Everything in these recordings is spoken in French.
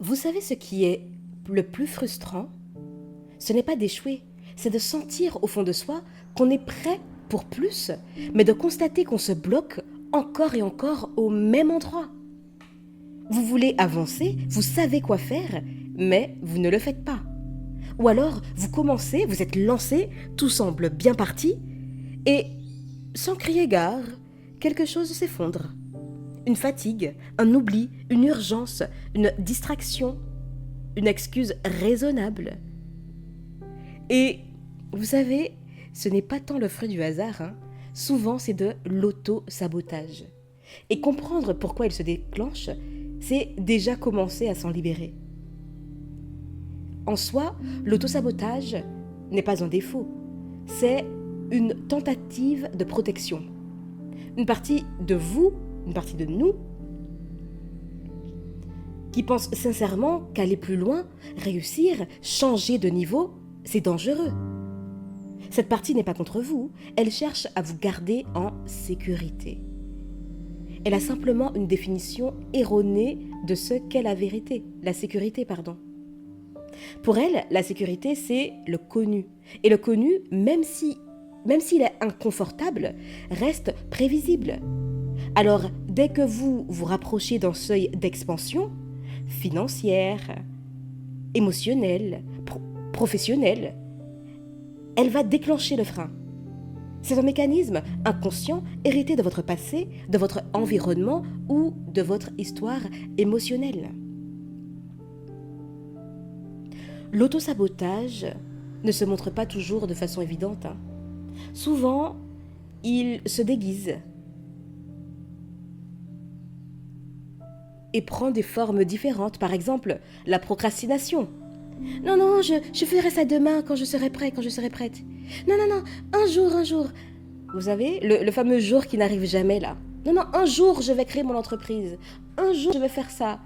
Vous savez ce qui est le plus frustrant? Ce n'est pas d'échouer, c'est de sentir au fond de soi qu'on est prêt pour plus, mais de constater qu'on se bloque encore et encore au même endroit. Vous voulez avancer, vous savez quoi faire, mais vous ne le faites pas. Ou alors, vous commencez, vous êtes lancé, tout semble bien parti, et, sans crier gare, quelque chose s'effondre. Une fatigue, un oubli, une urgence, une distraction, une excuse raisonnable. Et vous savez, ce n'est pas tant le fruit du hasard, hein. Souvent c'est de l'auto-sabotage. Et comprendre pourquoi il se déclenche, c'est déjà commencer à s'en libérer. En soi, l'auto-sabotage n'est pas un défaut, c'est une tentative de protection. Une partie de vous, une partie de nous, qui pense sincèrement qu'aller plus loin, réussir, changer de niveau, c'est dangereux. Cette partie n'est pas contre vous, elle cherche à vous garder en sécurité. Elle a simplement une définition erronée de ce qu'est la vérité, la sécurité, pardon. Pour elle, la sécurité, c'est le connu. Et le connu, même s'il est inconfortable, reste prévisible. Alors, dès que vous vous rapprochez d'un seuil d'expansion, financière, émotionnelle, professionnelle, elle va déclencher le frein. C'est un mécanisme inconscient hérité de votre passé, de votre environnement ou de votre histoire émotionnelle. L'autosabotage ne se montre pas toujours de façon évidente. Souvent, il se déguise et prend des formes différentes. Par exemple, la procrastination. Non, non, je ferai ça demain quand je serai prêt, quand je serai prête. Non, non, non, un jour. Vous savez, le fameux jour qui n'arrive jamais là. Non, non, un jour je vais créer mon entreprise. Un jour je vais faire ça.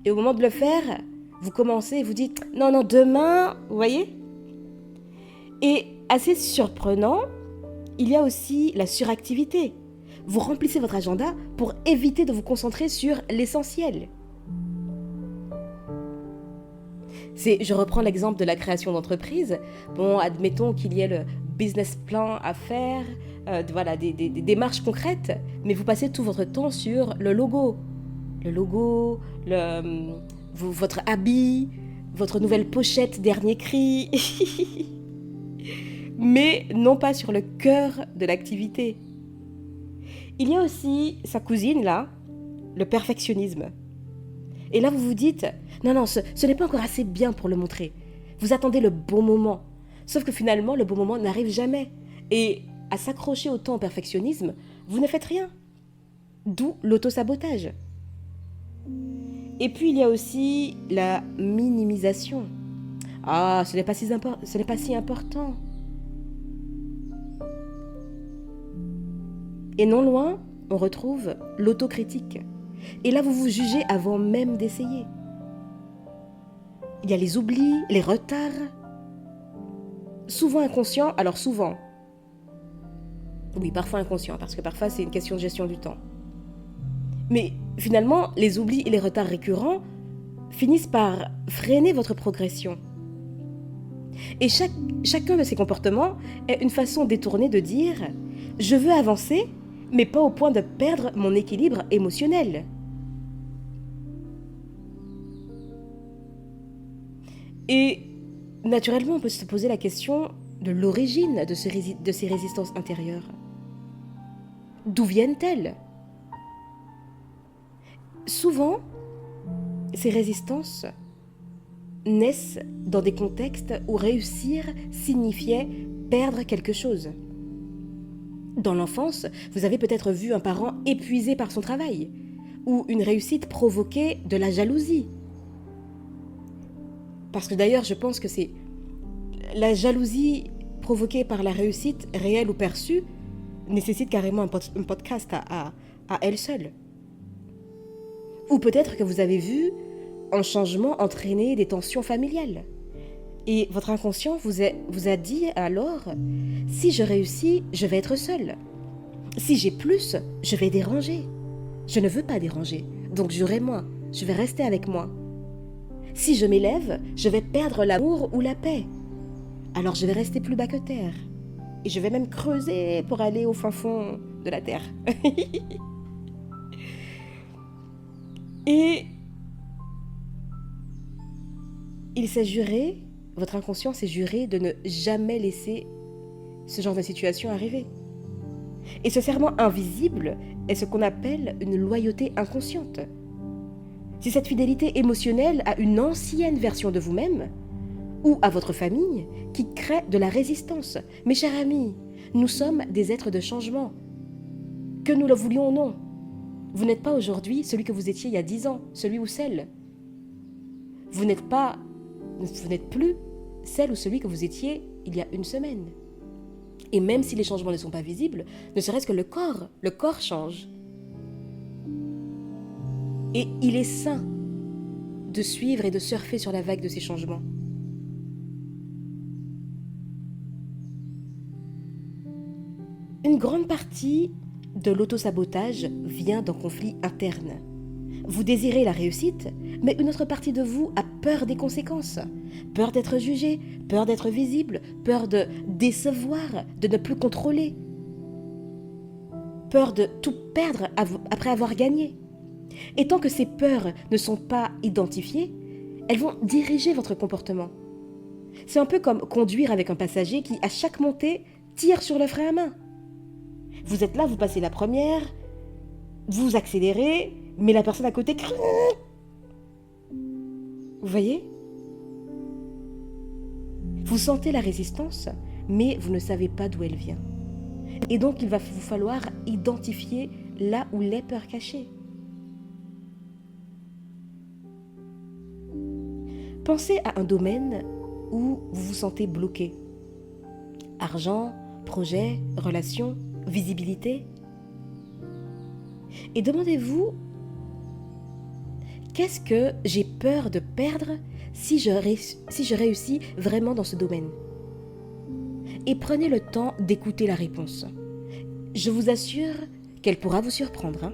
Et au moment de le faire, vous commencez et vous dites, non, non, demain, vous voyez? Et assez surprenant, il y a aussi la suractivité. Vous remplissez votre agenda pour éviter de vous concentrer sur l'essentiel. Je reprends l'exemple de la création d'entreprise. Bon, admettons qu'il y ait le business plan à faire, voilà, des démarches concrètes, mais vous passez tout votre temps sur le logo. Le logo, votre habit, votre nouvelle pochette, dernier cri. Mais non pas sur le cœur de l'activité. Il y a aussi sa cousine, là, le perfectionnisme. Et là, vous vous dites, non, non, ce n'est pas encore assez bien pour le montrer. Vous attendez le bon moment. Sauf que finalement, le bon moment n'arrive jamais. Et à s'accrocher autant au perfectionnisme, vous ne faites rien. D'où l'autosabotage. Et puis, il y a aussi la minimisation. Ah, ce n'est pas si important. Et non loin, on retrouve l'autocritique. Et là, vous vous jugez avant même d'essayer. Il y a les oublis, les retards. Souvent inconscients, alors souvent. Oui, parfois inconscients, parce que parfois c'est une question de gestion du temps. Mais finalement, les oublis et les retards récurrents finissent par freiner votre progression. Et chacun de ces comportements est une façon détournée de dire « je veux avancer », mais pas au point de perdre mon équilibre émotionnel. Et naturellement, on peut se poser la question de l'origine de ces résistances intérieures. D'où viennent-elles? Souvent, ces résistances naissent dans des contextes où réussir signifiait perdre quelque chose. Dans l'enfance, vous avez peut-être vu un parent épuisé par son travail, ou une réussite provoquait de la jalousie. Parce que d'ailleurs, je pense que c'est la jalousie provoquée par la réussite, réelle ou perçue, nécessite carrément un podcast à elle seule. Ou peut-être que vous avez vu un changement entraîner des tensions familiales. Et votre inconscient vous a dit alors, si je réussis, je vais être seul. Si j'ai plus, je vais déranger. Je ne veux pas déranger, donc j'aurai moins, je vais rester avec moi. Si je m'élève, je vais perdre l'amour ou la paix. Alors je vais rester plus bas que terre. Et je vais même creuser pour aller au fin fond de la terre. Et il s'est juré, votre inconscient s'est juré de ne jamais laisser ce genre de situation arriver. Et ce serment invisible est ce qu'on appelle une loyauté inconsciente. C'est cette fidélité émotionnelle à une ancienne version de vous-même ou à votre famille qui crée de la résistance. Mes chers amis, nous sommes des êtres de changement. Que nous le voulions ou non, vous n'êtes pas aujourd'hui celui que vous étiez il y a 10 ans, celui ou celle. Vous n'êtes plus celle ou celui que vous étiez il y a une semaine. Et même si les changements ne sont pas visibles, ne serait-ce que le corps change. Et il est sain de suivre et de surfer sur la vague de ces changements. Une grande partie de l'autosabotage vient d'un conflit interne. Vous désirez la réussite, mais une autre partie de vous a peur des conséquences. Peur d'être jugé, peur d'être visible, peur de décevoir, de ne plus contrôler. Peur de tout perdre après avoir gagné. Et tant que ces peurs ne sont pas identifiées, elles vont diriger votre comportement. C'est un peu comme conduire avec un passager qui, à chaque montée, tire sur le frein à main. Vous êtes là, vous passez la première, vous accélérez, mais la personne à côté... Vous voyez ? Vous sentez la résistance, mais vous ne savez pas d'où elle vient. Et donc, il va vous falloir identifier là où les peurs cachées. Pensez à un domaine où vous vous sentez bloqué. Argent, projet, relations, visibilité. Et demandez-vous, qu'est-ce que j'ai peur de perdre si je réussis vraiment dans ce domaine ? Et prenez le temps d'écouter la réponse. Je vous assure qu'elle pourra vous surprendre.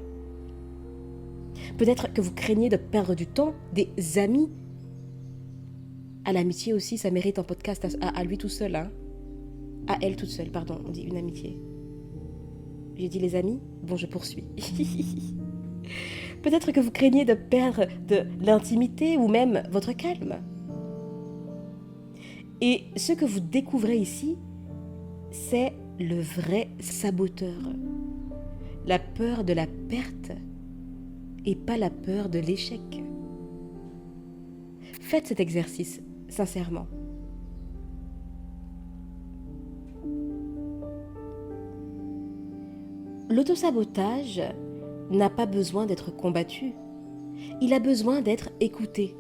Peut-être que vous craignez de perdre du temps, des amis. À l'amitié aussi, ça mérite un podcast à lui tout seul. À elle toute seule, pardon, on dit une amitié. J'ai dit les amis ? Bon, je poursuis. Peut-être que vous craignez de perdre de l'intimité ou même votre calme. Et ce que vous découvrez ici, c'est le vrai saboteur. La peur de la perte et pas la peur de l'échec. Faites cet exercice, sincèrement. L'autosabotage n'a pas besoin d'être combattu. Il a besoin d'être écouté.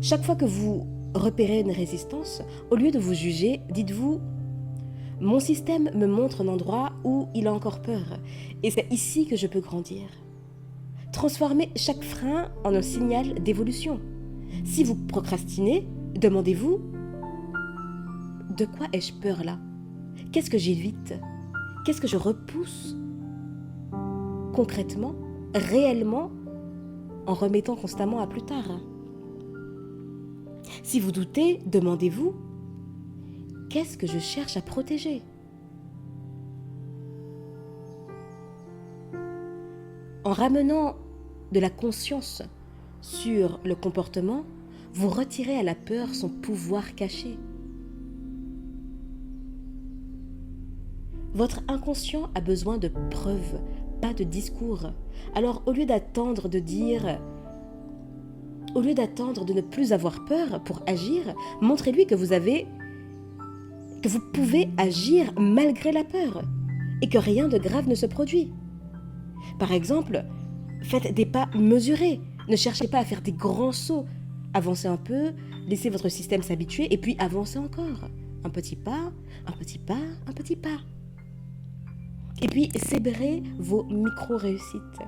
Chaque fois que vous repérez une résistance, au lieu de vous juger, dites-vous « Mon système me montre un endroit où il a encore peur, et c'est ici que je peux grandir. » Transformez chaque frein en un signal d'évolution. Si vous procrastinez, demandez-vous « De quoi ai-je peur là ? Qu'est-ce que j'évite ? Qu'est-ce que je repousse ?» Concrètement, réellement, en remettant constamment à plus tard. Si vous doutez, demandez-vous « Qu'est-ce que je cherche à protéger ?» En ramenant de la conscience sur le comportement, vous retirez à la peur son pouvoir caché. Votre inconscient a besoin de preuves, pas de discours. Alors, au lieu d'attendre de ne plus avoir peur pour agir, montrez-lui que vous pouvez agir malgré la peur et que rien de grave ne se produit. Par exemple, faites des pas mesurés. Ne cherchez pas à faire des grands sauts. Avancez un peu, laissez votre système s'habituer et puis avancez encore. Un petit pas, un petit pas, un petit pas. Et puis, célébrez vos micro-réussites.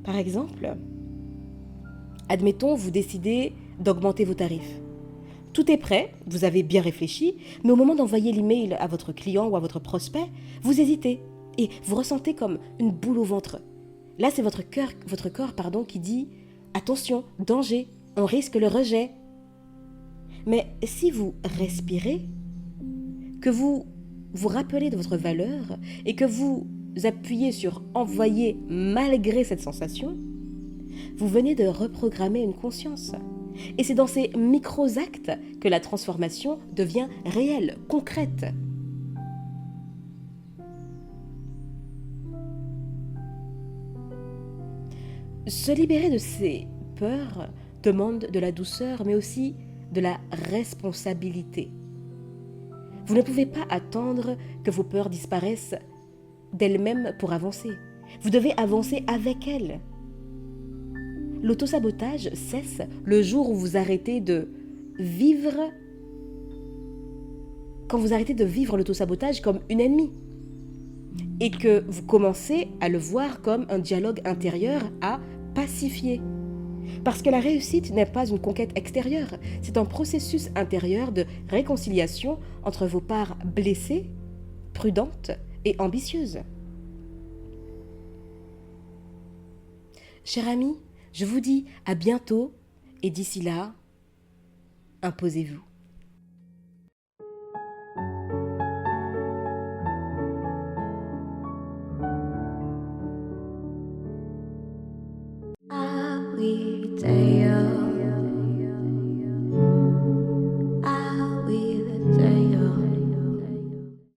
Par exemple, admettons, vous décidez d'augmenter vos tarifs. Tout est prêt, vous avez bien réfléchi, mais au moment d'envoyer l'email à votre client ou à votre prospect, vous hésitez et vous ressentez comme une boule au ventre. Là, c'est votre corps, qui dit attention, danger, on risque le rejet. Mais si vous respirez, que vous vous rappelez de votre valeur et que vous appuyez sur envoyer malgré cette sensation, vous venez de reprogrammer une conscience. Et c'est dans ces micros-actes que la transformation devient réelle, concrète. Se libérer de ces peurs demande de la douceur, mais aussi de la responsabilité. Vous ne pouvez pas attendre que vos peurs disparaissent d'elles-mêmes pour avancer. Vous devez avancer avec elles. L'autosabotage cesse le jour où vous arrêtez de vivre, quand vous arrêtez de vivre l'autosabotage comme une ennemie et que vous commencez à le voir comme un dialogue intérieur à pacifier. Parce que la réussite n'est pas une conquête extérieure, c'est un processus intérieur de réconciliation entre vos parts blessées, prudentes et ambitieuses. Cher ami, je vous dis à bientôt et d'ici là, imposez-vous. Ah oui.